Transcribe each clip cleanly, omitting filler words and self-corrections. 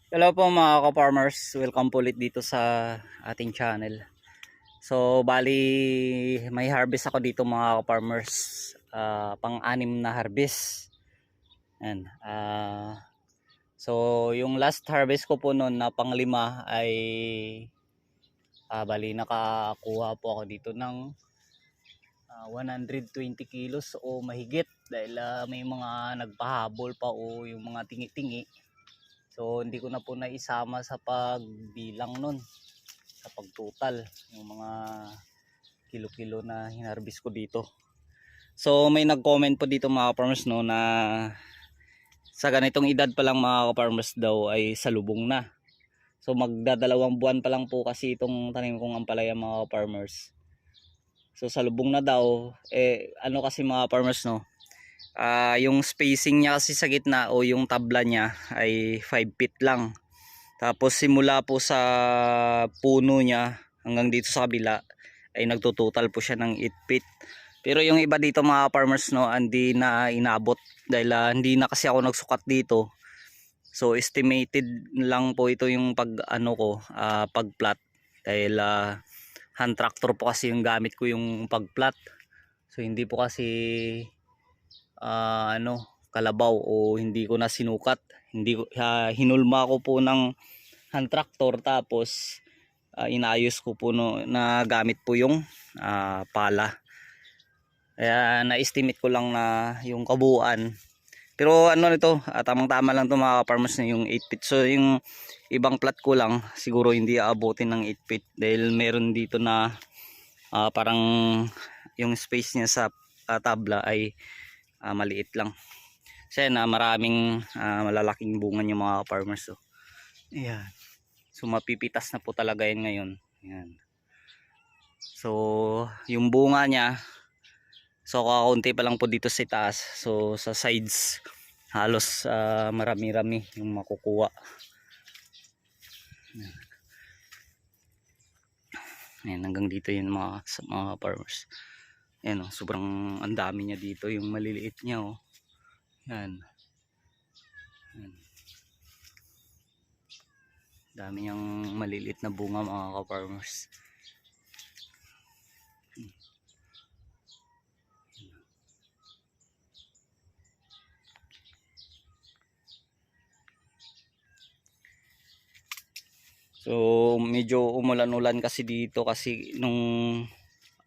Hello po mga ka-farmers, welcome po ulit dito sa ating channel. So bali may harvest ako dito mga ka-farmers, pang-anim na harvest. Yan. So yung last harvest ko po noon na pang-lima ay bali nakakuha po ako dito ng 120 kilos o mahigit dahil may mga nagpahabol pa o yung mga tingi-tingi. So hindi ko na po naisama sa pagbilang nun, sa pagtotal yung mga kilo-kilo na hinarbis ko dito. So may nag-comment po dito mga farmers no na sa ganitong edad pa lang mga farmers daw ay salubong na. So magdadalawang buwan pa lang po kasi itong tanim kong ampalaya mga farmers. So salubong na daw ano kasi mga farmers no. Yung spacing niya kasi sa gitna o yung tabla niya ay 5 feet lang. Tapos simula po sa puno niya hanggang dito sa kabila ay nagtutotal po siya ng 8 feet. Pero yung iba dito mga farmers no, hindi na inabot dahil hindi na kasi ako nagsukat dito. So estimated lang po ito yung pag ano ko, pag-plot dahil hand tractor po kasi yung gamit ko yung pag-plot. So hindi po kasi kalabaw o hindi ko na sinukat. Hindi ko hinulma ko po ng hand tractor tapos inaayos ko po no, na gamit po yung pala. Kaya na-estimate ko lang na yung kabuuan. Pero ano nito, tamang-tama lang to mga farmers na yung 8 feet. So yung ibang plat ko lang siguro hindi aabutin ng 8 feet dahil meron dito na parang yung space niya sa tabla ay maliit lang. Kasi maraming malalaking bunga yung mga farmers. So, ayan. So mapipitas na po talaga yan ngayon. Ayan. So yung bunga niya, so kakaunti pa lang po dito sa taas. So sa sides halos marami-rami yung makukuha. Ayan, hanggang dito yun mga farmers. Ayan oh, sobrang ang dami niya dito, yung maliliit niya oh. Ayan. Ayan. Dami niyang maliliit na bunga mga ka-farmers. So medyo umulan-ulan kasi dito kasi nung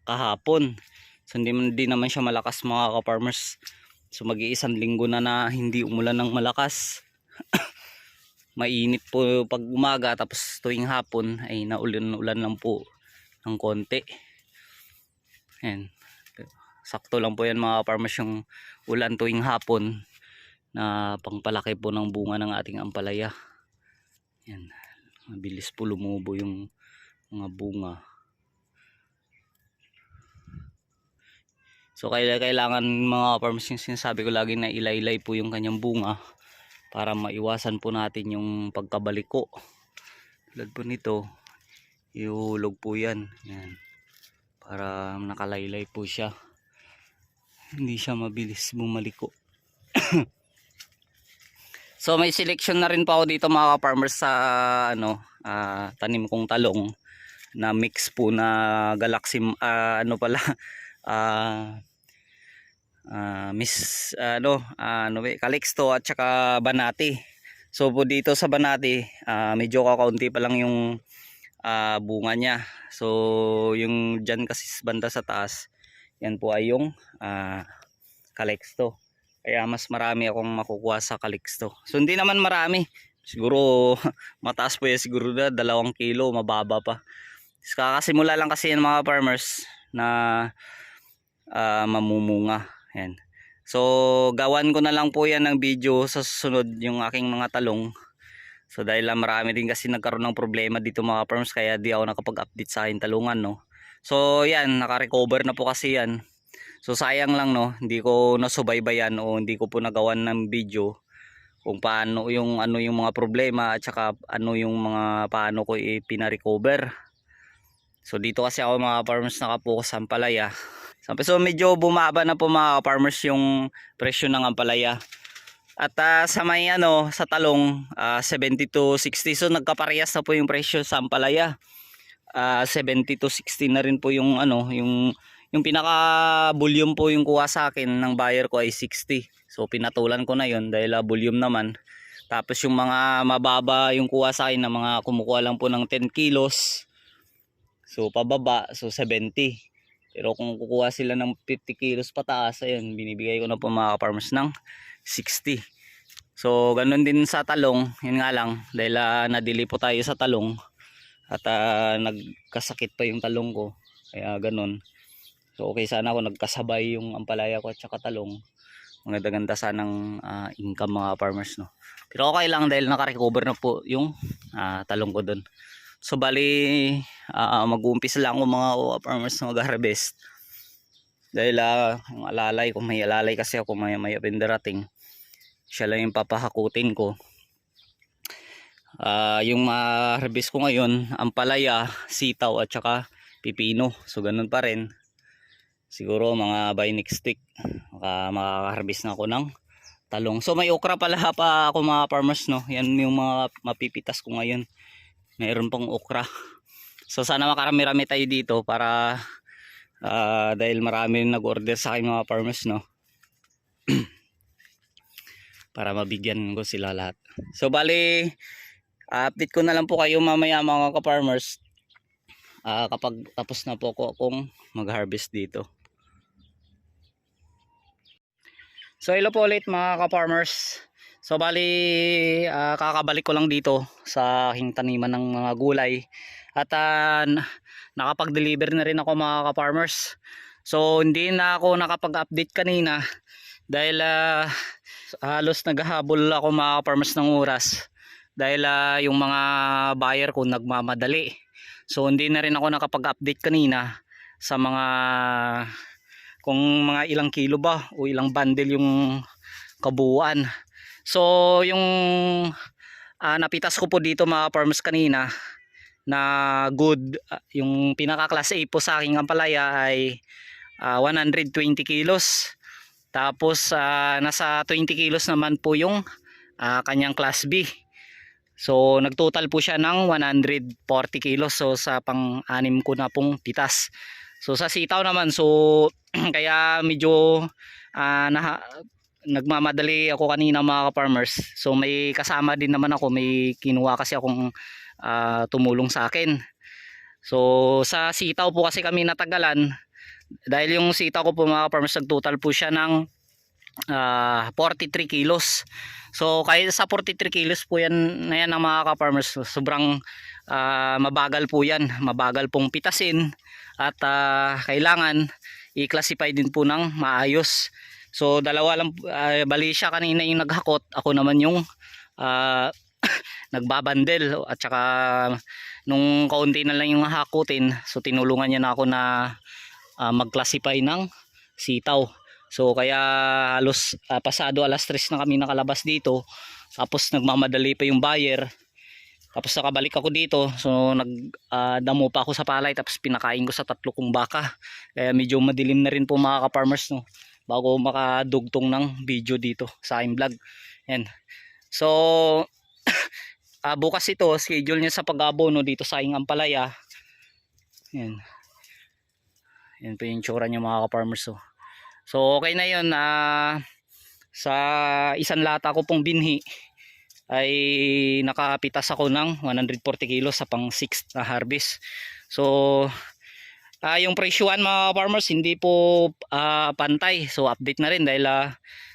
kahapon. So hindi naman siya malakas mga ka-farmers. So mag-iisang linggo na hindi umulan ng malakas. Mainit po pag umaga tapos tuwing hapon ay naulan-ulan lang po ng konti. Ayan. Sakto lang po yan mga farmers yung ulan tuwing hapon na pangpalaki po ng bunga ng ating ampalaya. Ayan. Mabilis po lumubo yung mga bunga. So kailangan mga farmers yung sinasabi ko lagi na ilay-ilay po yung kanyang bunga para maiwasan po natin yung pagkabaliko. Tulad po nito, ihulog po yan. Ayan. Para nakalaylay po siya. Hindi siya mabilis bumaliko. So may selection na rin pa ako dito mga farmers sa tanim kong talong na mix po na Galaxy Calixto at saka Banati. So po dito sa Banati, medyo kakaunti pa lang yung bunga niya. So yung dyan kasi banda sa taas, yan po ay yung Calixto. Kaya mas marami akong makukuha sa Calixto. So hindi naman marami. Siguro mataas po yan, siguro na 2 kilo, mababa pa. Kakasimula lang kasi yan mga farmers na mamumunga. Yan. So gawan ko na lang po yan ng video sa susunod yung aking mga talong. So dahil marami din kasi nagkaroon ng problema dito mga farmers kaya di ako nakapag-update sa aking talungan no. So yan, naka-recover na po kasi yan. So sayang lang no, hindi ko nasubaybayan o hindi ko po nagawan ng video kung paano yung yung mga problema at saka paano ko ipina-recover. So dito kasi ako mga farmers nakapokus sa ampalaya. So medyo bumaba na po mga farmers yung presyo ng ampalaya. At sa may ano, sa talong, 70 to 60. So nagkaparehas na po yung presyo sa ampalaya. 70 to 60 na rin po yung ano, yung pinaka volume po yung kuha sa akin ng buyer ko ay 60. So pinatulan ko na yon dahil volume naman. Tapos yung mga mababa yung kuha sa akin na mga kumukuha lang po ng 10 kilos. So pababa, so 70. Pero kung kukuha sila ng 50 kilos pataas, ayun, binibigay ko na po mga farmers ng 60. So ganun din sa talong, yun nga lang dahil nadili po tayo sa talong at nagkasakit pa yung talong ko. Kaya ganun. So okay sana ako nagkasabay yung ampalaya ko at saka talong. Maganda-ganda sanang income mga farmers, no. Pero okay lang dahil naka-recover na po yung talong ko doon. So bali mag-uumpisa lang ako mga farmers na mag-harvest. Dahil yung alalay, kung may alalay kasi ako may darating, siya lang yung papahakutin ko. Yung harvest ko ngayon, ampalaya, sitaw at saka pipino. So ganun pa rin. Siguro mga by next week makaka-harvest na ako ng talong. So may okra pala pa ako mga farmers, no. Yan yung mga mapipitas ko ngayon. Mayroon pang okra. So sana makarami-rami tayo dito para dahil marami nag-order sa akin mga farmers, no. Para mabigyan ko sila lahat. So bali update ko na lang po kayo mamaya mga ka-farmers kapag tapos na po akong mag-harvest dito. So hello po ulit mga ka-farmers. So bali kakabalik ko lang dito sa aking taniman ng mga gulay at nakapag-deliver na rin ako mga ka-farmers. So hindi na ako nakapag-update kanina dahil halos naghahabol ako mga ka-farmers ng oras dahil yung mga buyer ko nagmamadali. So hindi na rin ako nakapag-update kanina sa mga kung mga ilang kilo ba o ilang bundle yung kabuuan. So yung napitas ko po dito mga farmers kanina na good, yung pinaka class A po sa aking ampalaya ay 120 kilos. Tapos nasa 20 kilos naman po yung kanyang class B. So nagtotal po siya ng 140 kilos. So sa pang-anim ko na pong pitas. So sa sitaw naman, so kaya medyo nagmamadali ako kanina mga farmers. So may kasama din naman ako, may kinuha kasi akong tumulong sa akin. So sa sitaw po kasi kami natagalan dahil yung sitaw ko po mga farmers nagtotal po siya ng 43 kilos. So kahit sa 43 kilos po yan na yan ng mga ka-farmers, sobrang mabagal po yan, mabagal pong pitasin at kailangan i-classify din po ng maayos. So dalawa lang, bali siya kanina yung naghakot, ako naman yung nagbabandel at saka nung kaunti na lang yung hakutin, so tinulungan niya na ako na mag-classify ng sitaw. So kaya halos pasado alas 3 na kami nakalabas dito. Tapos nagmamadali pa yung buyer. Tapos nakabalik ako dito. So nagdamo pa ako sa palay. Tapos pinakain ko sa 3 kong baka. Kaya medyo madilim na rin po mga ka-farmers, no, bago makadugtong ng video dito sa aking vlog. Yan. So bukas ito schedule niya sa pag-abono dito sa aking ampalaya. Yan. Yan po yung tsura niya mga ka-farmers, oh. So okay na yun, sa isang lata ko pong binhi ay nakapitas ako ng 140 kilos sa pang 6 na harvest. So yung presyuan mga farmers hindi po pantay. So update na rin dahil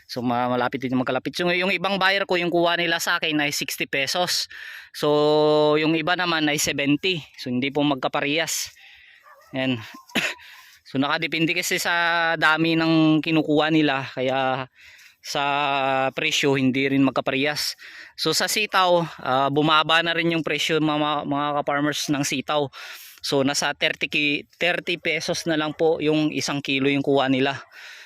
so malapit din magkalapit. So yung ibang buyer ko yung kuha nila sa akin ay 60 pesos. So yung iba naman ay 70. So hindi po magkaparehas. Yan. So nakadepende kasi sa dami ng kinukuha nila, kaya sa presyo hindi rin magkaparehas. So sa sitaw, bumaba na rin yung presyo mga ka-farmers ng sitaw. So nasa 30 pesos na lang po yung 1 kilo yung kuha nila.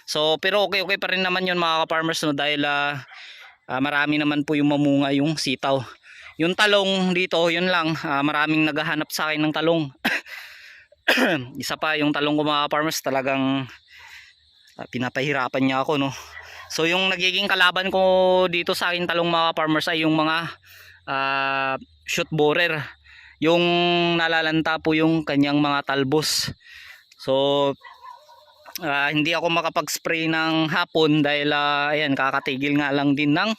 So pero okay pa rin naman yun mga ka-farmers, no, dahil marami naman po yung mamunga yung sitaw. Yung talong dito, yun lang, maraming naghahanap sa akin ng talong. Isa pa yung talong ko mga farmers, talagang pinapahirapan niya ako, no. So yung nagiging kalaban ko dito sa akin talong mga farmers ay yung mga shoot borer. Yung nalalanta po yung kanyang mga talbos. So hindi ako makapag-spray ng hapon dahil ayan, kakatigil nga lang din ng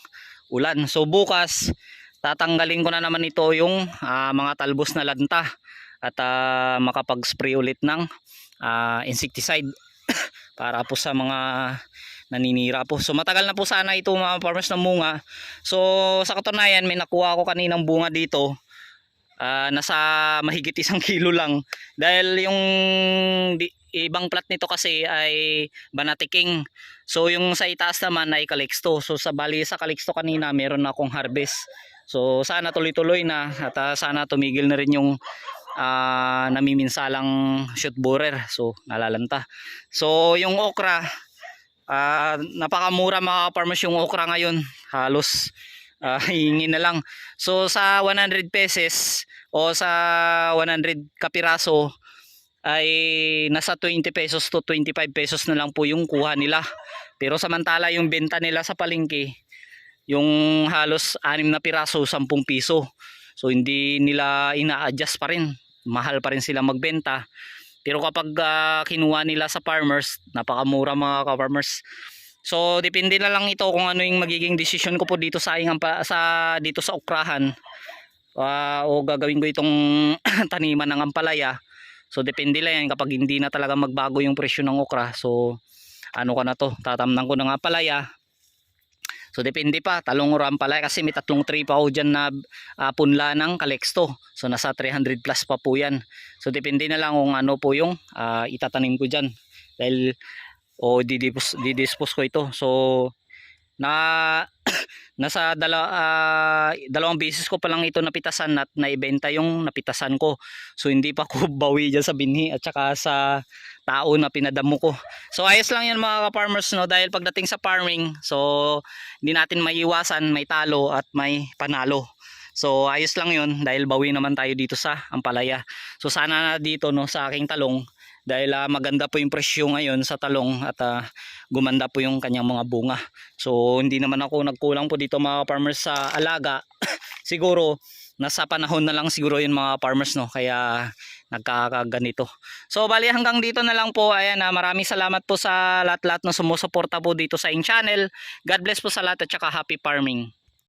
ulan. So bukas tatanggalin ko na naman ito yung mga talbos na lanta at makapag-spray ulit ng insecticide para po sa mga naninira po. So matagal na po sana ito mga farmers ng bunga. So sa katunayan may nakuha ako kaninang bunga dito. Nasa mahigit 1 kilo lang dahil yung ibang plat nito kasi ay Banatiking. So yung sa itaas naman ay Calixto. So sa bali sa Calixto kanina meron na akong harvest. So sana tuloy-tuloy na at sana tumigil na rin yung namiminsalang shoot borer. So nalalanta. So yung okra, napakamura mga farmers yung okra ngayon. Halos hingin na lang. So sa 100 pesos o sa 100 kapiraso ay nasa 20 pesos to 25 pesos na lang po yung kuha nila. Pero samantala yung benta nila sa palengke, yung halos 6 na piraso 10 piso. So hindi nila ina-adjust pa rin. Mahal pa rin sila magbenta. Pero kapag kinuha nila sa farmers, napakamura mga ka-farmers. So depende na lang ito kung ano yung magiging decision ko po dito sa dito sa okrahan. O gagawin ko itong taniman ng ampalaya. So depende lang yan kapag hindi na talaga magbago yung presyo ng okra. So ano ka na to, tatamnan ko ng ampalaya. So depende pa, talong o ampalaya kasi may 3 tray pa ako dyan na punla ng Calixto. So nasa 300 plus pa po yan. So depende na lang kung ano po yung itatanim ko dyan. Dahil didispose ko ito. So nasa dalawang beses ko pa lang ito napitasan at naibenta yung napitasan ko. So hindi pa ko bawi dyan sa binhi at saka sa tao na pinadamo ko. So ayos lang yan mga ka-farmers, no? Dahil pagdating sa farming, so hindi natin maiiwasan, may talo at may panalo. So ayos lang yun dahil bawi naman tayo dito sa ampalaya. So sana na dito, no, sa aking talong dahil maganda po yung presyo ngayon sa talong at gumanda po yung kanyang mga bunga. So hindi naman ako nagkulang po dito mga farmers sa alaga. Siguro nasa panahon na lang siguro yun mga farmers, no, kaya nagkakaganito. So bali hanggang dito na lang po. Ayan, maraming salamat po sa lahat-lahat na sumusuporta po dito sa aking channel. God bless po sa lahat at saka happy farming.